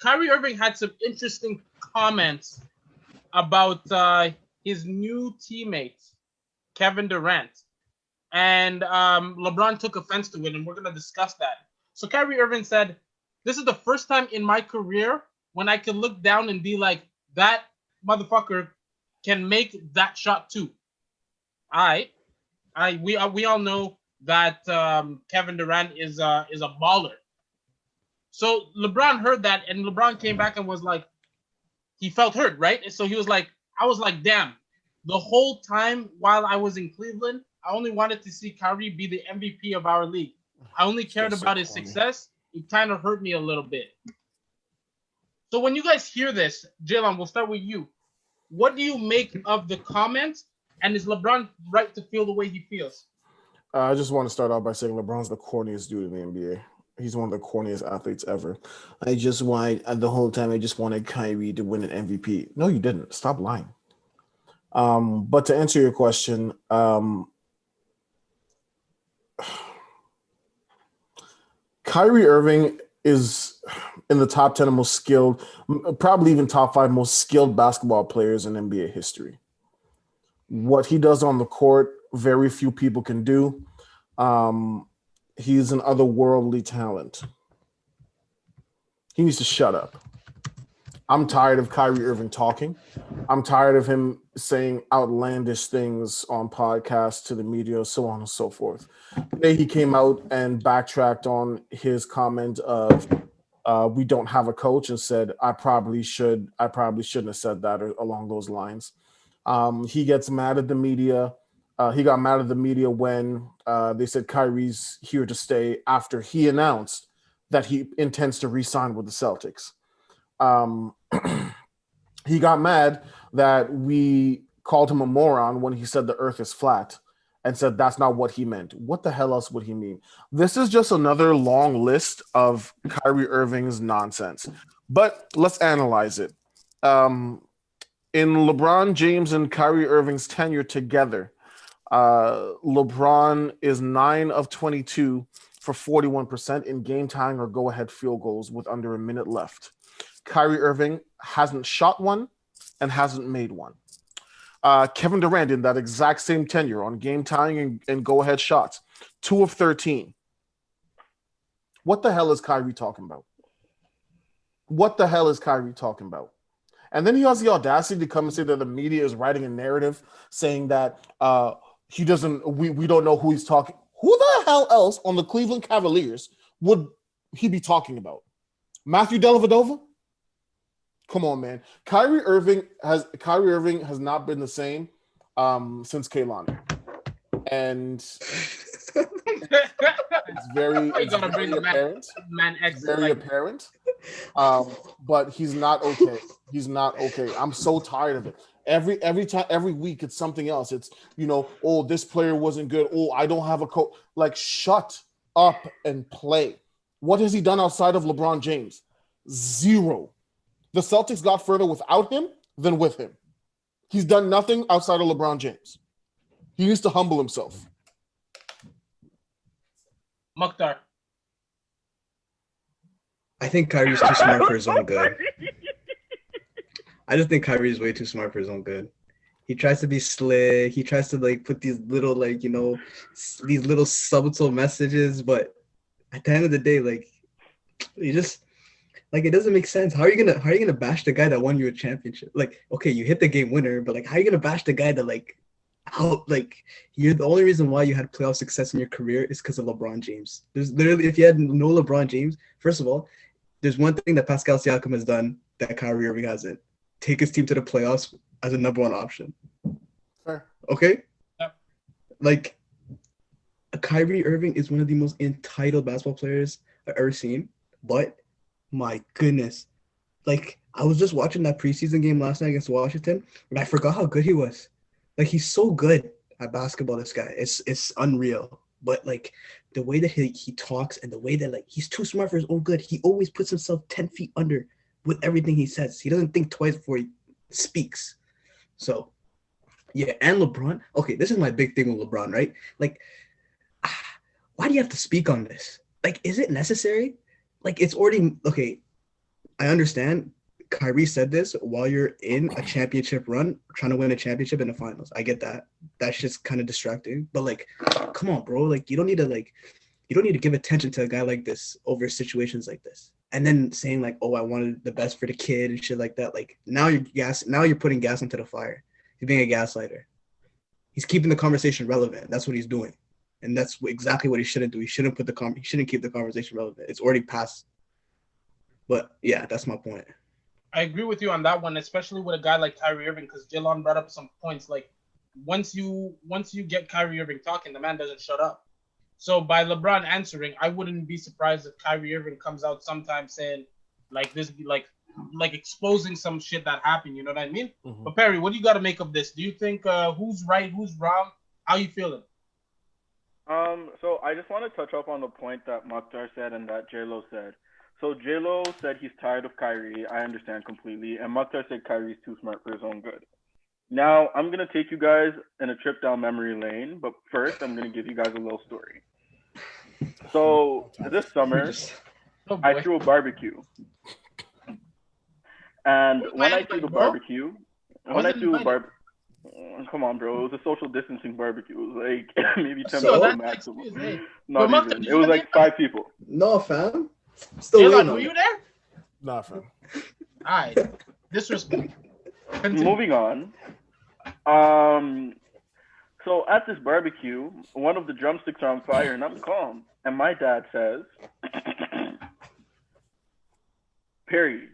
Kyrie Irving had some interesting comments about his new teammate, Kevin Durant. And LeBron took offense to it, and we're going to discuss that. So Kyrie Irving said, "This is the first time in my career when I can look down and be like, that motherfucker can make that shot too." We all know that Kevin Durant is a baller. So LeBron heard that, and LeBron came back and was like, he felt hurt, right? So he was like, I was like, damn, the whole time while I was in Cleveland, I only wanted to see Kyrie be the MVP of our league. I only cared about his success. It kind of hurt me a little bit. So when you guys hear this, Jalen, we'll start with you. What do you make of the comments? And is LeBron right to feel the way he feels? I just want to start off by saying LeBron's the corniest dude in the NBA. He's one of the corniest athletes ever. The whole time I just wanted Kyrie to win an MVP. No, you didn't. Stop lying. But to answer your question, Kyrie Irving is in the top 10 of most skilled, probably even top 5 most skilled basketball players in NBA history. What he does on the court, very few people can do. He's an otherworldly talent. He needs to shut up. I'm tired of Kyrie Irving talking. I'm tired of him saying outlandish things on podcasts to the media, so on and so forth. Today he came out and backtracked on his comment of we don't have a coach and said I probably shouldn't have said that or along those lines. He gets mad at the media. He got mad at the media when they said Kyrie's here to stay after he announced that he intends to re-sign with the Celtics. He got mad that we called him a moron when he said the earth is flat and said that's not what he meant. What the hell else would he mean? This is just another long list of Kyrie Irving's nonsense. But let's analyze it. In LeBron James and Kyrie Irving's tenure together, LeBron is 9 of 22 for 41% in game-tying or go-ahead field goals with under a minute left. Kyrie Irving hasn't shot one and hasn't made one. Kevin Durant in that exact same tenure on game-tying and go-ahead shots, 2 of 13. What the hell is Kyrie talking about? What the hell is Kyrie talking about? And then he has the audacity to come and say that the media is writing a narrative saying that we don't know who he's talking. Who the hell else on the Cleveland Cavaliers would he be talking about? Matthew Dellavedova? Come on, man. Kyrie Irving has not been the same since Kehlani. And it's very apparent. But he's not okay. He's not okay. I'm so tired of it. Every week it's something else. It's, oh, this player wasn't good. Oh, I don't have a coach. Like, shut up and play. What has he done outside of LeBron James? Zero. The Celtics got further without him than with him. He's done nothing outside of LeBron James. He needs to humble himself. Mukhtar. I think Kyrie's too smart for his own good. I just think Kyrie is way too smart for his own good. He tries to be slick. He tries to put these little these little subtle messages, but at the end of the day, you just it doesn't make sense. How are you gonna bash the guy that won you a championship? Okay, you hit the game winner, but how are you gonna bash the guy that you're the only reason why you had playoff success in your career is because of LeBron James. There's literally, if you had no LeBron James, first of all, there's one thing that Pascal Siakam has done that Kyrie Irving hasn't. Take his team to the playoffs as a number one option. Fair. Okay? Yep. Kyrie Irving is one of the most entitled basketball players I've ever seen, but my goodness. I was just watching that preseason game last night against Washington, and I forgot how good he was. He's so good at basketball, this guy. It's unreal. But, the way that he talks and the way that, he's too smart for his own good. He always puts himself 10 feet under with everything he says. He doesn't think twice before he speaks. So, yeah, and LeBron. Okay, this is my big thing with LeBron, right? Why do you have to speak on this? Is it necessary? It's already – okay, I understand Kyrie said this while you're in a championship run, trying to win a championship in the finals. I get that. That's just kind of distracting. But like, come on, bro. Like, you don't need to give attention to a guy like this over situations like this. And then saying like, oh, I wanted the best for the kid and shit like that. Like now you're putting gas into the fire. He's being a gaslighter. He's keeping the conversation relevant. That's what he's doing. And that's exactly what he shouldn't do. He shouldn't keep the conversation relevant. It's already past. But yeah, that's my point. I agree with you on that one, especially with a guy like Kyrie Irving, because Jalon brought up some points. Like once you get Kyrie Irving talking, the man doesn't shut up. So by LeBron answering, I wouldn't be surprised if Kyrie Irving comes out sometime saying like this, like exposing some shit that happened. You know what I mean? Mhm. But Perry, what do you got to make of this? Do you think who's right, who's wrong? How you feeling? So I just want to touch up on the point that Mukhtar said and that J-Lo said. So J-Lo said he's tired of Kyrie. I understand completely. And Mukhtar said Kyrie's too smart for his own good. Now, I'm going to take you guys in a trip down memory lane. But first, I'm going to give you guys a little story. So this summer, I threw a barbecue. And when I threw the barbecue, come on, bro. It was a social distancing barbecue. It was like maybe 10 people maximum. Not even. It was like 5 people. No, fam. Still Jalon, were you there? Nah, fam. All right. Disrespect. Continue. Moving on. So at this barbecue, one of the drumsticks are on fire, and I'm calm. And my dad says, Perry,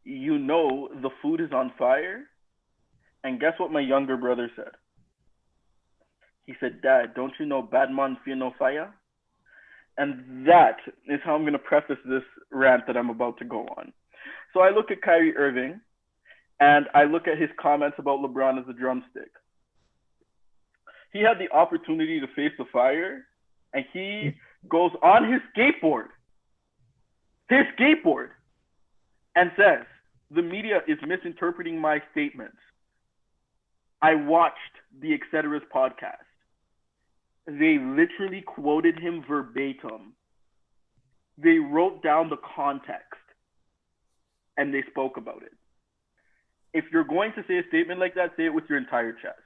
you know the food is on fire? And guess what my younger brother said? He said, Dad, don't you know bad man fear no fire? And that is how I'm going to preface this rant that I'm about to go on. So I look at Kyrie Irving, and I look at his comments about LeBron as a drumstick. He had the opportunity to face the fire, and he goes on his skateboard, and says, the media is misinterpreting my statements. I watched the TheETcs podcast. They literally quoted him verbatim. They wrote down the context, and they spoke about it. If you're going to say a statement like that, say it with your entire chest.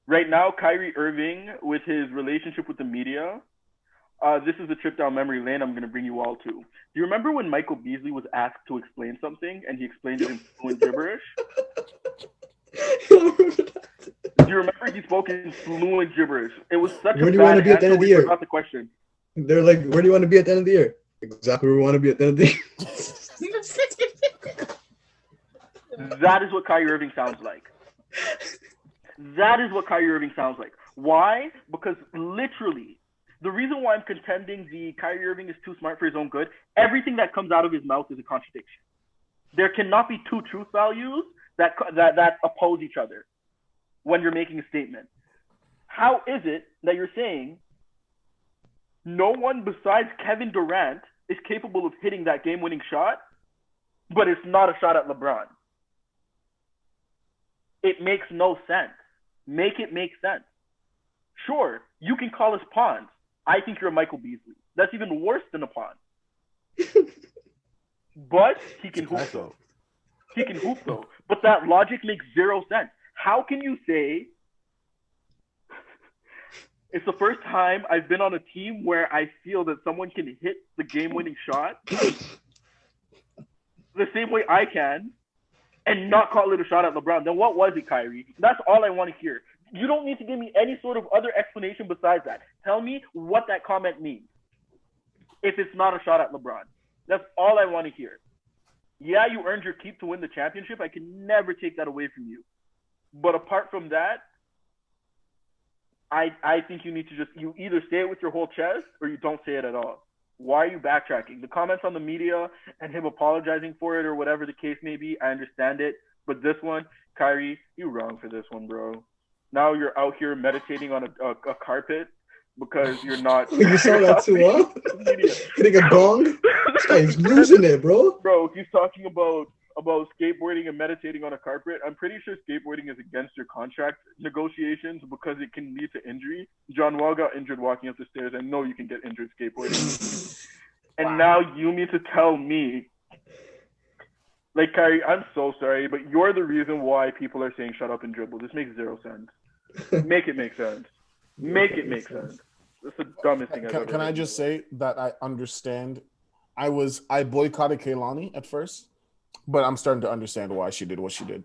Right now, Kyrie Irving, with his relationship with the media, this is a trip down memory lane I'm going to bring you all to. Do you remember when Michael Beasley was asked to explain something, and he explained it in fluent gibberish? Do you remember he spoke in fluent gibberish? It was such Where a do you want to bad be at the end of the answer, we year? forgot the question. They're like, where do you want to be at the end of the year? Exactly where we want to be at the end of the year. That is what Kyrie Irving sounds like. That is what Kyrie Irving sounds like. Why? Because literally, the reason why I'm contending the Kyrie Irving is too smart for his own good, everything that comes out of his mouth is a contradiction. There cannot be two truth values that oppose each other when you're making a statement. How is it that you're saying no one besides Kevin Durant is capable of hitting that game-winning shot, but it's not a shot at LeBron? It makes no sense. Make it make sense. Sure, you can call us pawns. I think you're a Michael Beasley. That's even worse than a pawn. But he can hoop though. He can hoop though. But that logic makes zero sense. How can you say it's the first time I've been on a team where I feel that someone can hit the game-winning shot the same way I can and not call it a shot at LeBron? Then what was it, Kyrie? That's all I want to hear. You don't need to give me any sort of other explanation besides that. Tell me what that comment means if it's not a shot at LeBron. That's all I want to hear. Yeah, you earned your keep to win the championship. I can never take that away from you. But apart from that, I think you need to you either say it with your whole chest or you don't say it at all. Why are you backtracking? The comments on the media and him apologizing for it or whatever the case may be, I understand it. But this one, Kyrie, you wrong for this one, bro. Now you're out here meditating on a carpet because you're not. You saw that too, huh? Hitting a gong? This guy's losing it, bro. Bro, he's talking about skateboarding and meditating on a carpet. I'm pretty sure skateboarding is against your contract negotiations because it can lead to injury. John Wall got injured walking up the stairs. I know you can get injured skateboarding. And now you need to tell me Like, Kyrie, I'm so sorry, but you're the reason why people are saying shut up and dribble. This makes zero sense. Make it make sense. Make it make sense. That's the dumbest thing I've ever Can I heard. just say that I understand? I boycotted Kaylani at first, but I'm starting to understand why she did what she did.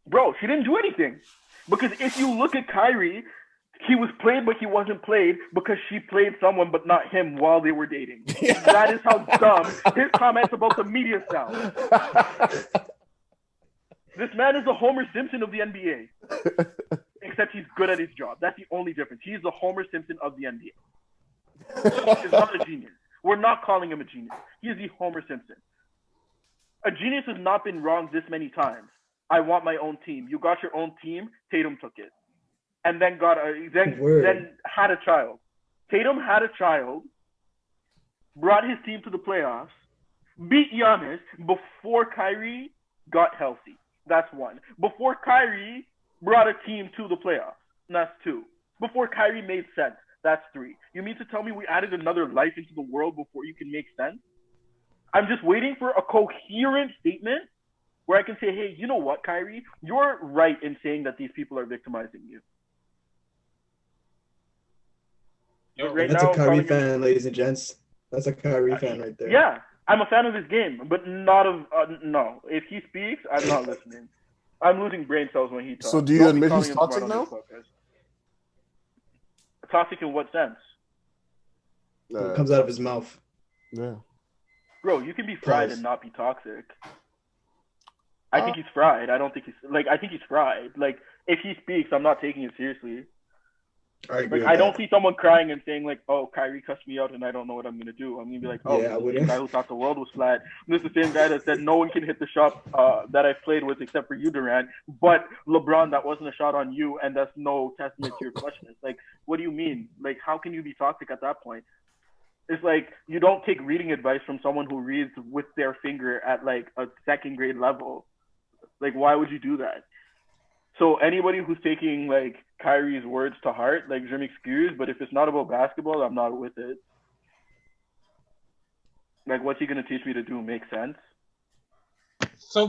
Bro, she didn't do anything. Because if you look at Kyrie, he was played, but he wasn't played because she played someone, but not him while they were dating. That is how dumb his comments about the media sound. This man is the Homer Simpson of the NBA. Except he's good at his job. That's the only difference. He's the Homer Simpson of the NBA. He's not a genius. We're not calling him a genius. He is the Homer Simpson. A genius has not been wrong this many times. I want my own team. You got your own team. Tatum took it, and then then had a child. Tatum had a child, brought his team to the playoffs, beat Giannis before Kyrie got healthy. That's one. Before Kyrie brought a team to the playoffs. That's two. Before Kyrie made sense. That's three. You mean to tell me we added another life into the world before you can make sense? I'm just waiting for a coherent statement where I can say, hey, you know what, Kyrie? You're right in saying that these people are victimizing you. Right, that's a Kyrie fan, ladies and gents. That's a Kyrie fan right there. Yeah, I'm a fan of his game, but not of no. If he speaks, I'm not listening. I'm losing brain cells when he talks. So do you admit he's toxic now? Toxic in what sense? It comes out of his mouth. Yeah. Bro, you can be fried and not be toxic. I think he's fried. I don't think he's I think he's fried. Like, if he speaks, I'm not taking it seriously. I don't see someone crying and saying like, "Oh, Kyrie cussed me out and I don't know what I'm gonna do." I'm gonna be like, "Oh, yeah, this is the guy who thought the world was flat. This is the same guy that said no one can hit the shot that I've played with except for you, Durant. But LeBron, that wasn't a shot on you, and that's no testament to your clutchness." Like, what do you mean? Like, how can you be toxic at that point? It's like you don't take reading advice from someone who reads with their finger at like a second grade level. Like, why would you do that? So anybody who's taking like Kyrie's words to heart, like, je m'excuse, but if it's not about basketball, I'm not with it. Like, what's he gonna teach me to do? Make sense? So